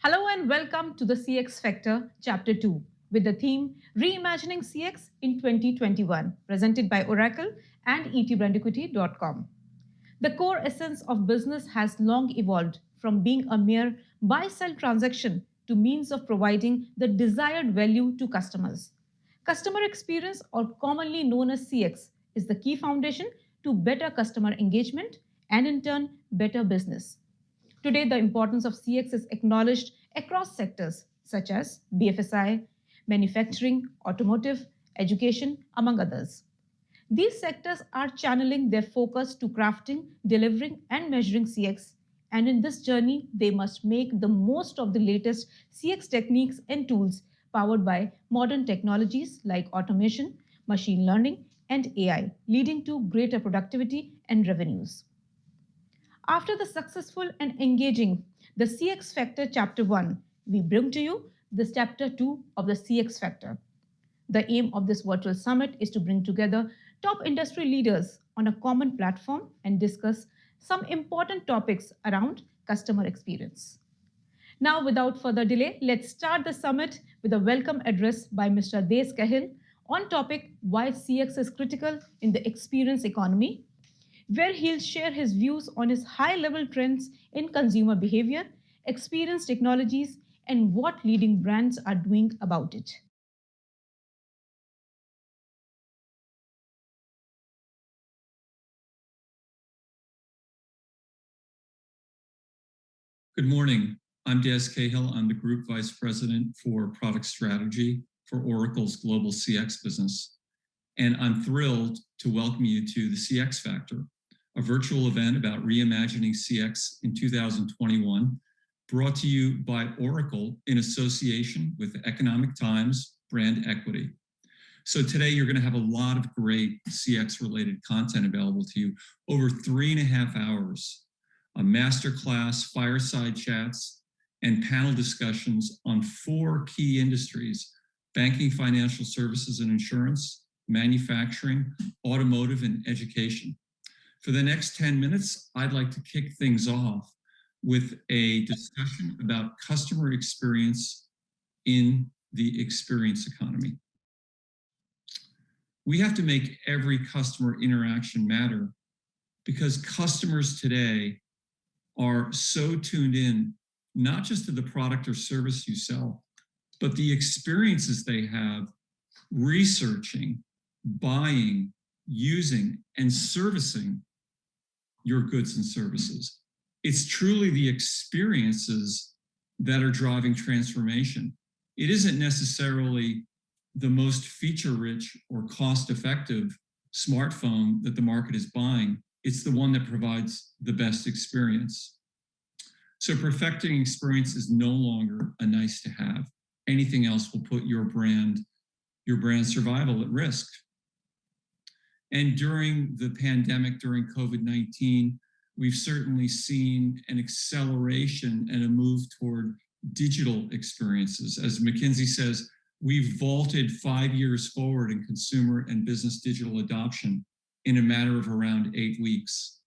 Hello and welcome to the CX Factor Chapter 2 with the theme Reimagining CX in 2021, presented by Oracle and etbrandequity.com. The core essence of business has long evolved from being a mere buy sell transaction to means of providing the desired value to customers. Customer experience, or commonly known as CX, is the key foundation to better customer engagement and, in turn, better business. Today, the importance of CX is acknowledged across sectors such as BFSI, manufacturing, automotive, education, among others. These sectors are channeling their focus to crafting, delivering, and measuring CX. And in this journey, they must make the most of the latest CX techniques and tools powered by modern technologies like automation, machine learning, and AI, leading to greater productivity and revenues. After the successful and engaging the CX Factor Chapter 1, we bring to you this Chapter 2 of the CX Factor. The aim of this virtual summit is to bring together top industry leaders on a common platform and discuss some important topics around customer experience. Now, without further delay, let's start the summit with a welcome address by Mr. Des Kahil on topic why CX is critical in the experience economy, where he'll share his views on his high level trends in consumer behavior, experience technologies, and what leading brands are doing about it. Good morning. I'm Des Cahill. I'm the Group Vice President for Product Strategy for Oracle's Global CX business. And I'm thrilled to welcome you to the CX Factor, a virtual event about reimagining CX in 2021, brought to you by Oracle in association with the Economic Times Brand Equity. So today you're going to have a lot of great CX-related content available to you over 3.5 hours. A masterclass, fireside chats, and panel discussions on 4 key industries: banking, financial services and insurance, manufacturing, automotive, and education. For the next 10 minutes, I'd like to kick things off with a discussion about customer experience in the experience economy. We have to make every customer interaction matter because customers today are so tuned in, not just to the product or service you sell, but the experiences they have researching, buying, using, and servicing your goods and services. It's truly the experiences that are driving transformation. It isn't necessarily the most feature-rich or cost-effective smartphone that the market is buying. It's the one that provides the best experience. So perfecting experience is no longer a nice to have. Anything else will put your brand survival at risk. And during the pandemic, during COVID-19, we've certainly seen an acceleration and a move toward digital experiences. As McKinsey says, we've vaulted 5 years forward in consumer and business digital adoption in a matter of around 8 weeks.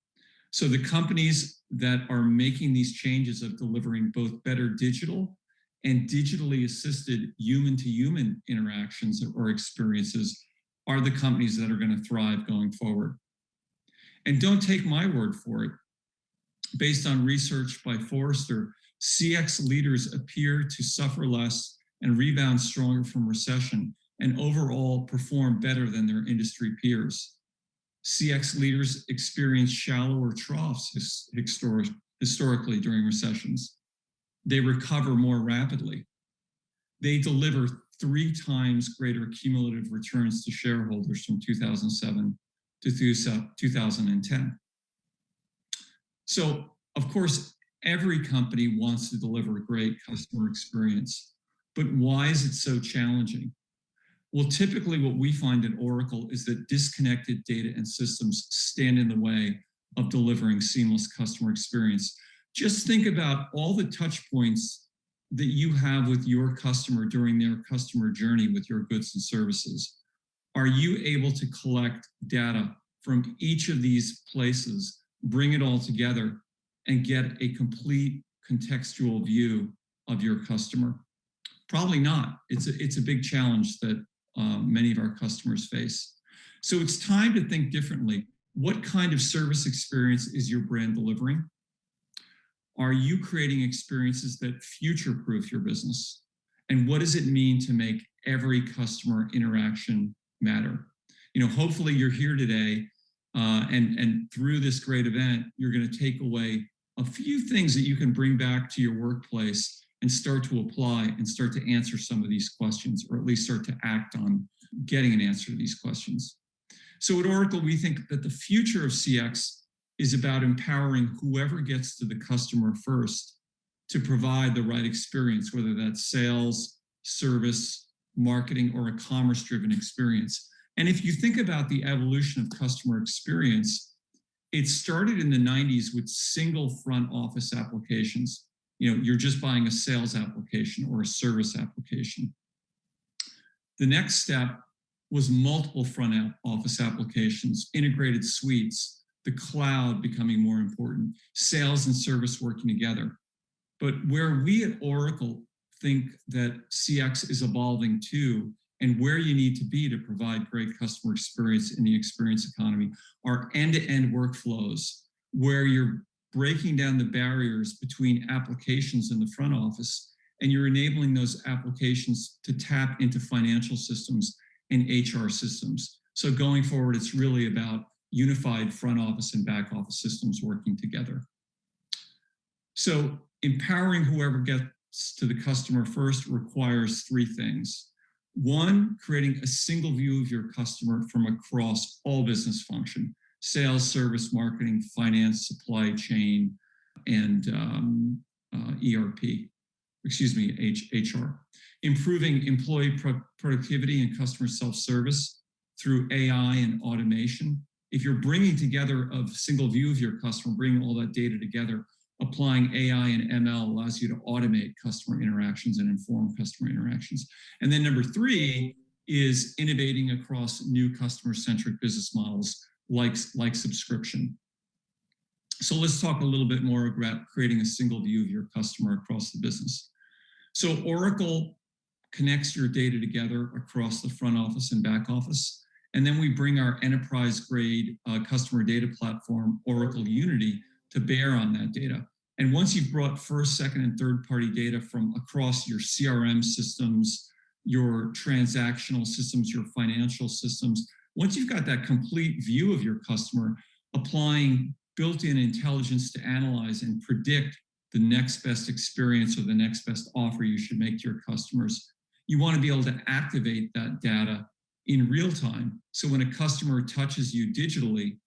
So the companies that are making these changes of delivering both better digital and digitally assisted human-to-human interactions or experiences are the companies that are going to thrive going forward. And don't take my word for it. Based on research by Forrester, CX leaders appear to suffer less and rebound stronger from recession and overall perform better than their industry peers. CX leaders experience shallower troughs historically during recessions. They recover more rapidly. They deliver 3 times greater cumulative returns to shareholders from 2007 to 2010. So, of course, every company wants to deliver a great customer experience, but why is it so challenging? Well, typically what we find at Oracle is that disconnected data and systems stand in the way of delivering seamless customer experience. Just think about all the touch points that you have with your customer during their customer journey with your goods and services. Are you able to collect data from each of these places, bring it all together, and get a complete contextual view of your customer? Probably not. It's a big challenge that many of our customers face. So it's time to think differently. What kind of service experience is your brand delivering? Are you creating experiences that future-proof your business? And what does it mean to make every customer interaction matter? Hopefully you're here today, and through this great event, you're going to take away a few things that you can bring back to your workplace and start to apply and start to answer some of these questions, or at least start to act on getting an answer to these questions. So at Oracle, we think that the future of CX is about empowering whoever gets to the customer first to provide the right experience, whether that's sales, service, marketing, or a commerce-driven experience. And if you think about the evolution of customer experience, it started in the 90s with single front office applications. You're just buying a sales application or a service application. The next step was multiple front office applications, integrated suites, the cloud becoming more important, sales and service working together. But where we at Oracle think that CX is evolving to, and where you need to be to provide great customer experience in the experience economy, are end-to-end workflows where you're breaking down the barriers between applications in the front office, and you're enabling those applications to tap into financial systems and HR systems. So going forward, it's really about unified front office and back office systems working together. So empowering whoever gets to the customer first requires three things. One, creating a single view of your customer from across all business function: sales, service, marketing, finance, supply chain, and HR. Improving employee productivity and customer self-service through AI and automation. If you're bringing together a single view of your customer, bringing all that data together, applying AI and ML allows you to automate customer interactions and inform customer interactions. And then number three is innovating across new customer-centric business models like subscription. So let's talk a little bit more about creating a single view of your customer across the business. So Oracle connects your data together across the front office and back office. And then we bring our enterprise-grade customer data platform, Oracle Unity, to bear on that data. And once you've brought first, second, and third-party data from across your CRM systems, your transactional systems, your financial systems, once you've got that complete view of your customer, applying built-in intelligence to analyze and predict the next best experience or the next best offer you should make to your customers, you want to be able to activate that data in real time. So when a customer touches you digitally,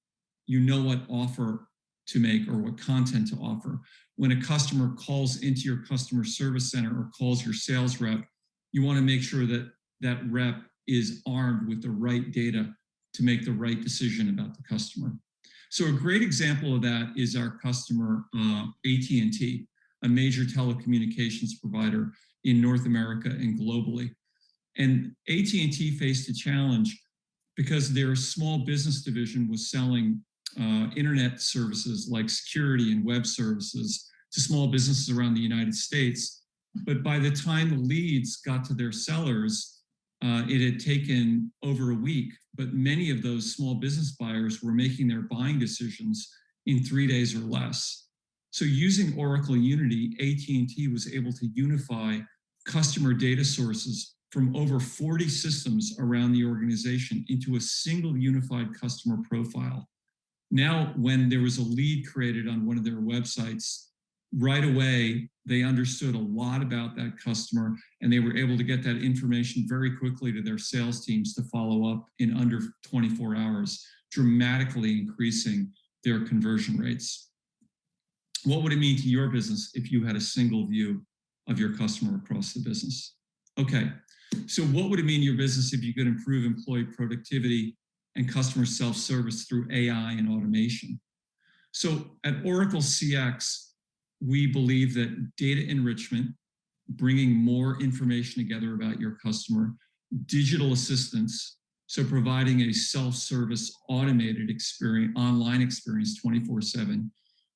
you know what offer to make or what content to offer. When a customer calls into your customer service center or calls your sales rep, you want to make sure that that rep is armed with the right data to make the right decision about the customer. So a great example of that is our customer, AT&T, a major telecommunications provider in North America and globally. And AT&T faced a challenge because their small business division was selling internet services like security and web services to small businesses around the United States. But by the time the leads got to their sellers, it had taken over a week, but many of those small business buyers were making their buying decisions in 3 days or less. So using Oracle Unity, AT&T was able to unify customer data sources from over 40 systems around the organization into a single unified customer profile. Now, when there was a lead created on one of their websites, right away, they understood a lot about that customer, and they were able to get that information very quickly to their sales teams to follow up in under 24 hours, dramatically increasing their conversion rates. What would it mean to your business if you had a single view of your customer across the business? Okay, so what would it mean to your business if you could improve employee productivity and customer self-service through AI and automation? So at Oracle CX, we believe that data enrichment, bringing more information together about your customer, digital assistance, so providing a self-service automated experience, online experience 24/7,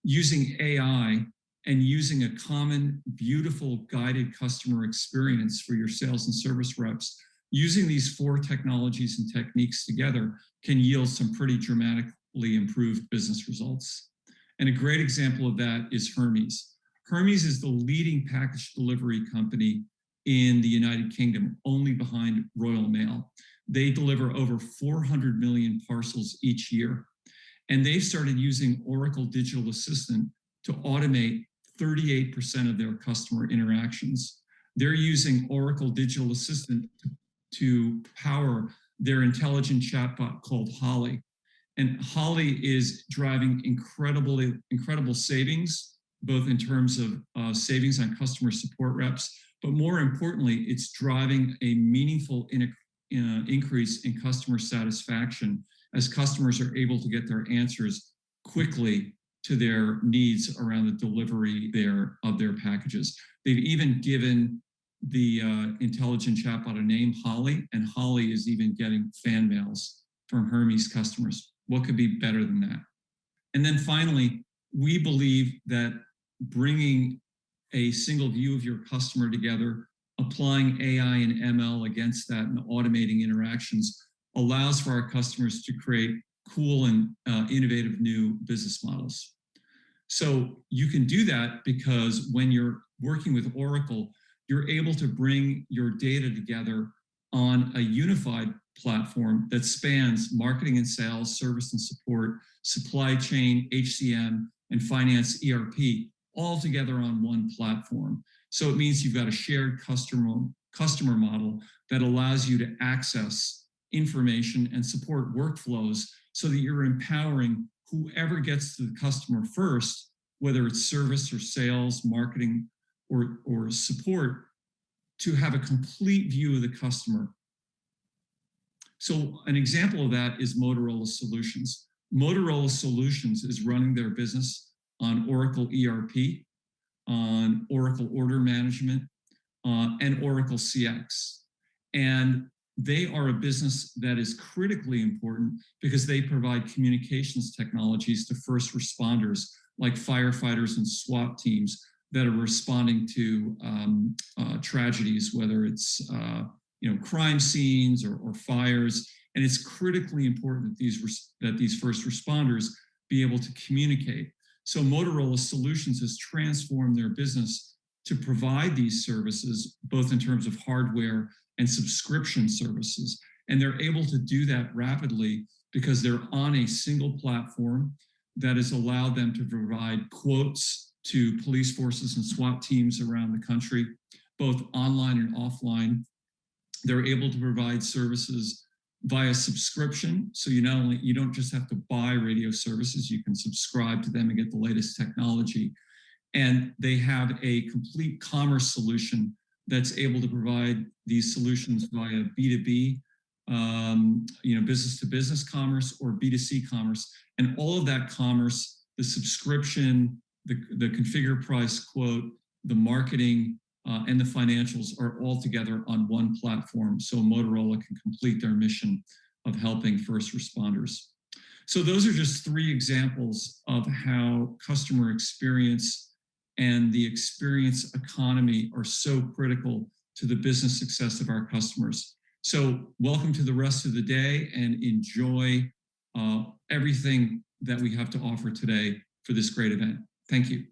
using AI and using a common, beautiful, guided customer experience for your sales and service reps, using these 4 technologies and techniques together can yield some pretty dramatically improved business results. And a great example of that is Hermes. Hermes is the leading package delivery company in the United Kingdom, only behind Royal Mail. They deliver over 400 million parcels each year. And they've started using Oracle Digital Assistant to automate 38% of their customer interactions. They're using Oracle Digital Assistant to power their intelligent chatbot called Holly. And Holly is driving incredible savings, both in terms of savings on customer support reps, but more importantly, it's driving a meaningful increase in customer satisfaction as customers are able to get their answers quickly to their needs around the delivery of their packages. They've even given the intelligent chatbot a name, Holly, and Holly is even getting fan mails from Hermes customers. What could be better than that? And then finally, we believe that bringing a single view of your customer together, applying AI and ML against that and automating interactions allows for our customers to create cool and innovative new business models. So you can do that because when you're working with Oracle, you're able to bring your data together on a unified platform that spans marketing and sales, service and support, supply chain, HCM, and finance ERP, all together on one platform. So it means you've got a shared customer model that allows you to access information and support workflows so that you're empowering whoever gets to the customer first, whether it's service or sales, marketing, or support, to have a complete view of the customer. So an example of that is Motorola Solutions. Motorola Solutions is running their business on Oracle ERP, on Oracle Order Management, and Oracle CX. And they are a business that is critically important because they provide communications technologies to first responders like firefighters and SWAT teams that are responding to tragedies, whether it's crime scenes or fires. And it's critically important that these first responders be able to communicate. So Motorola Solutions has transformed their business to provide these services, both in terms of hardware and subscription services. And they're able to do that rapidly because they're on a single platform that has allowed them to provide quotes to police forces and SWAT teams around the country, both online and offline. They're able to provide services via subscription. So you don't just have to buy radio services, you can subscribe to them and get the latest technology. And they have a complete commerce solution that's able to provide these solutions via B2B, business to business commerce or B2C commerce. And all of that commerce, the subscription, the configure price quote, the marketing, and the financials are all together on one platform so Motorola can complete their mission of helping first responders. So those are just 3 examples of how customer experience and the experience economy are so critical to the business success of our customers. So welcome to the rest of the day and enjoy everything that we have to offer today for this great event. Thank you.